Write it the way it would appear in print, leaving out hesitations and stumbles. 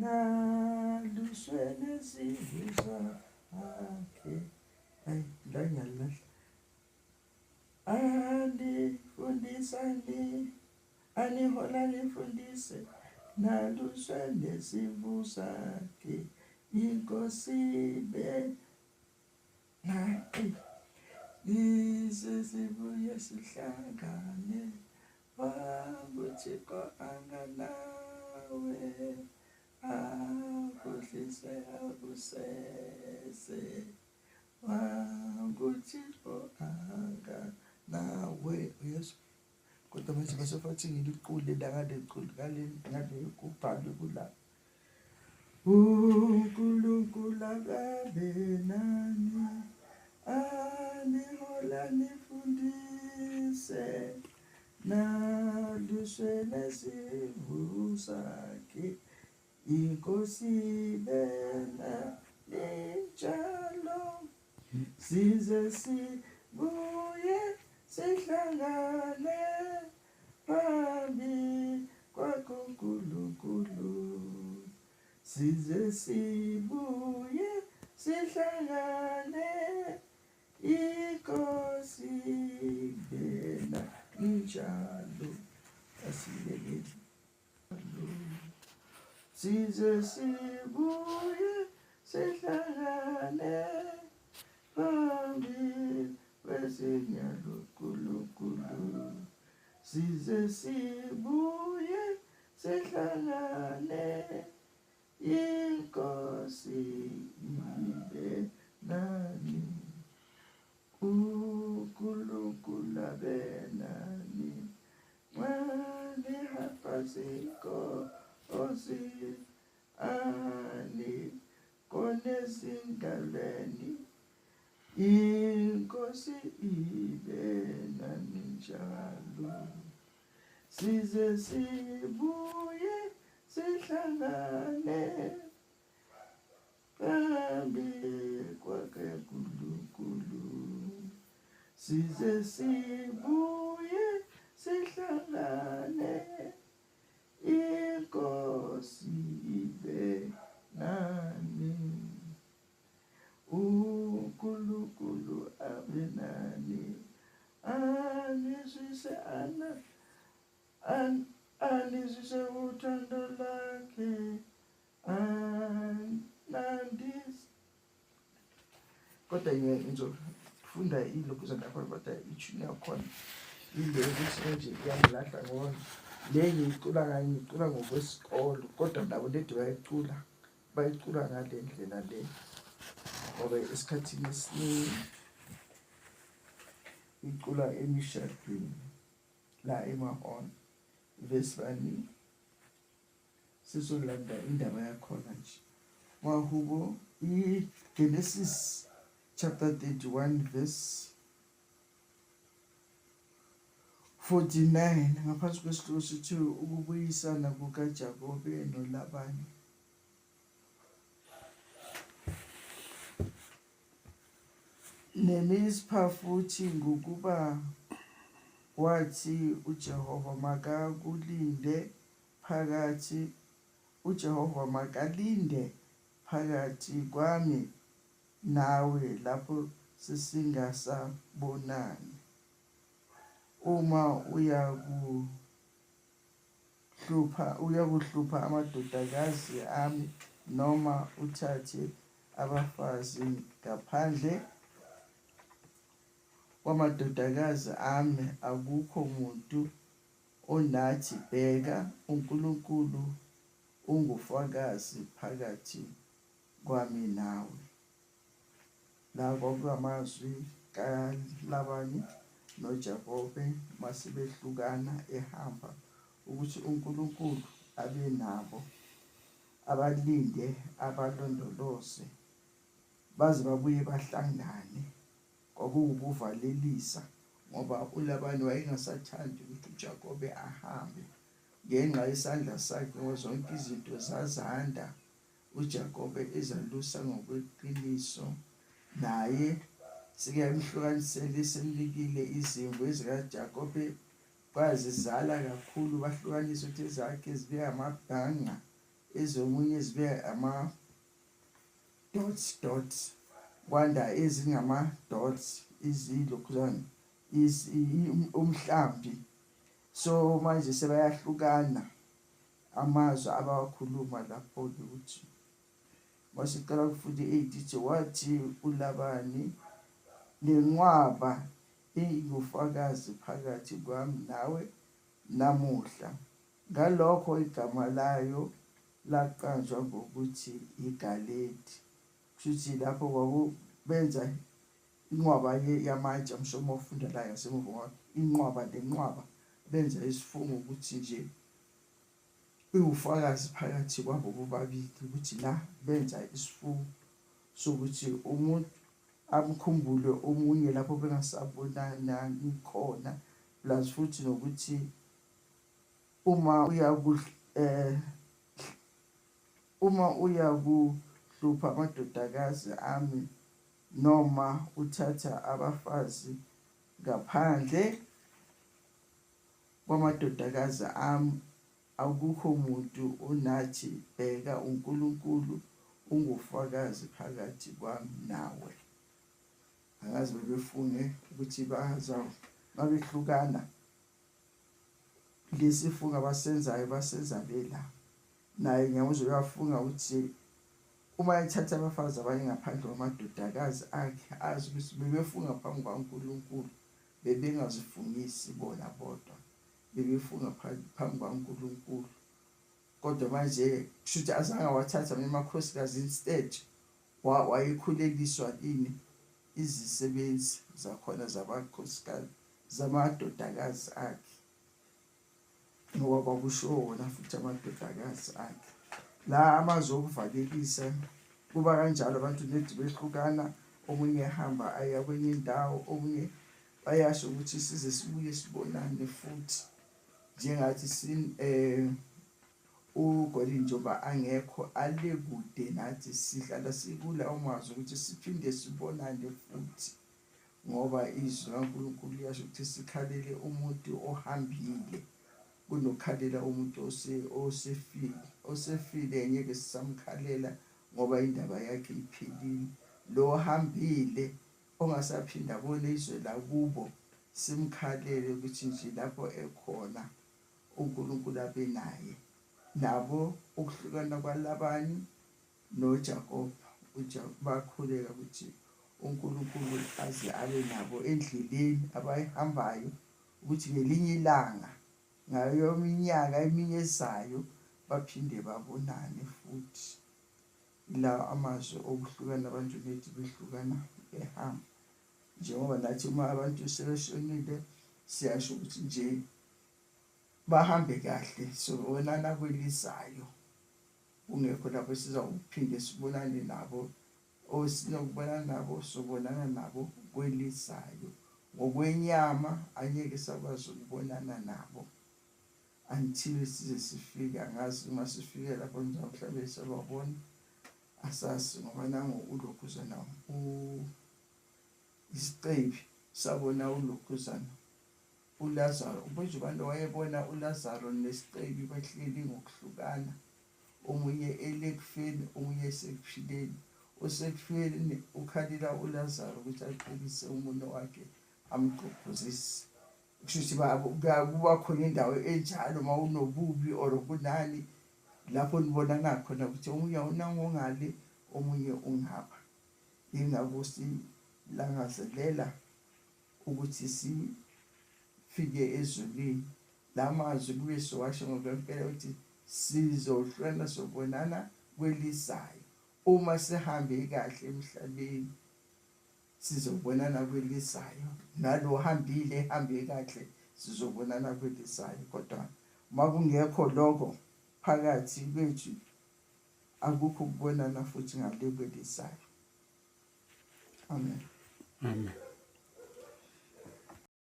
naluswe nesivusa akhe. Hayi la ngiyalahla. Andifundisa anihola nifundise naluswe nesivusa akhe. Inkosi sibuye sihlangane wakuthixo anganawe akhohlise akusese wakuthixo anganawe. Yesu kodwa manje basefathi ngiliqule la ngalequlu ngale kubhalwe kula uNkulunkulu akabe nani anihola nifundise naluswe nesivusa akhe. Inkosi bena linjalo size sibuye sihlangane phambi kwakho uNkulunkulu. Size sibuye sihlangane inkosi bena injalo asilekeli. Size sibuye sihlangane phambi kwesinyalo uNkulunkulu. Size sibuye sihlangane inkosi ibe nani uNkulunkulu abe nani mwalihaphazinkosi ani konezingalweni. Inkosi ibe nani njalo. Size sibuye sihlangane phambi kwakhe uNkulunkulu. Size sibuye sihlangane inkosi ibe nani uNkulunkulu abe nani anizwise anizwise uthando lakhe anandise. Kodwa ngizofunda ilokhu lapha kodwa ichuni yakhona ile ukuthi nje iyangilahla ngoba le ngicula ngokwesikolo kodwa nabo ledi bayicula ngale ndlela le ngoba esikhathini esiningi icula emishadweni la emahona verse 1 sizolanda indaba yakhona nje. Mahubo Genesis chapter 31 verse 49 ngaphansi kwesihloko sithi ukubuyisana kukaJakobe noLabani. Nemisipha futhi ngokuba wathi uJehova makalinde phakathi kwami nawe lapho sisingasabonani. Uma uyakuhlupha amadodakazi ami noma uthathe abafazi ngaphandle kwamadodakazi ami, akukho muntu onathi bheka uNkulunkulu ungufakazi phakathi kwami nawe. La kwakungamazwi kaLabani noJakobe masibehlukana ehamba ukuthi uNkulunkulu abe nabo abalinde abalondoloze baze babuye bahlangane. Kwakuwukuvalelisa ngoba uLabani wayengasathandi ukuthi uJakobe ahambe ngenxa yesandla sakhe ngoba zonke izinto zazanda. uJakobe ezalusa ngokweqiniso naye sikemhlukanisele semlikile izimvu ezikaJakobe kwazizala kakhulu bahlukanisa ukuthi zakhe zibe amabhanga ezomunye zibe ama-dots kwanda ezingama-dots izilokhuzana umhlambi. So manje sebayahlukana amazwi abawakhuluma lapho-ke ukuthi masiqala kufunda 8 ithi wathi uLabani, lenqwaba ingufakazi phakathi kwami nawe namuhla. Ngalokho igama layo laqanjwa ngokuthi iGaledi. Kushuthi lapho kwakubenza inqwaba yamatshe. Mshomo ufunda la ngasemuva inqwaba lenqwaba benza isifungo ukuthi nje iwufakazi phakathi kwabo bobabili ukuthi la benza isifungo sokuthi umuntu amkhumbule omunye lapho bengasabonani khona, plus futhi nokuthi uma uya kuhlupha amadodakazi ami noma uthatha abafazi ngaphandle kwamadodakazi ami, akukho muntu onathi bheka uNkulunkulu ungufakazi phakathi kwami nawe. Angazi bebefunge ukuthi babehlukana lesifungo abasenzayo basenza lela. Naye ngiyamuze uyafunga ukuthi uma ethatha abafazi abanye ngaphandle kwamadodakazi akhe, azi ukuthi bebefunga phambi kwaNkulunkulu, bebengazifungisi bona bodwa, bebefunga phambi kwaNkulunkulu. Kodwa manje kushuthi azange wathatha amakhosikazi, instead wayekhuleliswa izisebenzi zakhona zabakhosikazi zamadodakazi akhe, ngoba kwakusho wona futhi amadodakazi akhe. La amazwi okuvalelisa kuba kanjalo, abantu nethi behlukana, omunye ehamba aya kwenye indawo, omunye bayasho ukuthi size sibuye sibonane futhi. Njengathi uGoli njengoba angekho ale kude nathi, sihlala sikulawo mazwi ukuthi siphinde sibonane futhi, ngoba izwi laNkulunkulu liyasho ukuthi sikhalele umuntu ohambile kunokukhalela umuntu osefile ngeke sisamkhalela ngoba indaba yakhe iphelile. Lo ohambile ongasaphinda abone izwe lakubo, simkhalele ukuthi nje lapho ekhona uNkulunkulu abe naye. Nabo ukuhlukana kwaLabani noJakobe bakhuleka ukuthi uNkulunkulu aze abe nabo endleleni abayihambayo, ukuthi ngelinye ilanga ngayo iminyaka eminye ezayo baphinde babonane futhi. La amazwi okuhlukana abantu nethi behlukana behamba. Njengoba nathi uma abantu sebeshonile siyasho ukuthi nje bahambe kahle, sobonana kwelizayo, kungekho lapho sizawuphinde sibonane nabo, osinokubonana nabo sobonana nabo kwelizayo. Ngokwenyama angeke sakwazi ukubonana nabo until size sifike. Angazi uma sifike lapho mhlawumbe sababona, asasi ngoba nangu ulokhuzana isicebi sabona ulokhuzana uLazaro. Ubunje abantu wayebona uLazaro nesicebi bahleli ngokuhlukana, omunye elekufeni omunye esekuphileni. Osekufeni ukhalila uLazaro ukuthi aqinise umuntu wakhe amgqugquzise. Kushuthi kuba khona indawo enjalo uma unobubi or kunani, lapho nibonana khona ukuthi omunye unangongale omunye ungapha. Ingakho silangazelela ukuthi sifike ezulwini. La mazwi kube siwasho ngokwempela ukuthi sizohlukana sobonana kwelizayo. Uma sihambe kahle emhlabeni sizobonana kwelizayo, nalo hambile ehambe kahle sizobonana kwelizayo. Kodwa uma kungekho lokho phakathi kwethu, akukho ukubonana futhi ngale kwelizayo. Amen. Amen.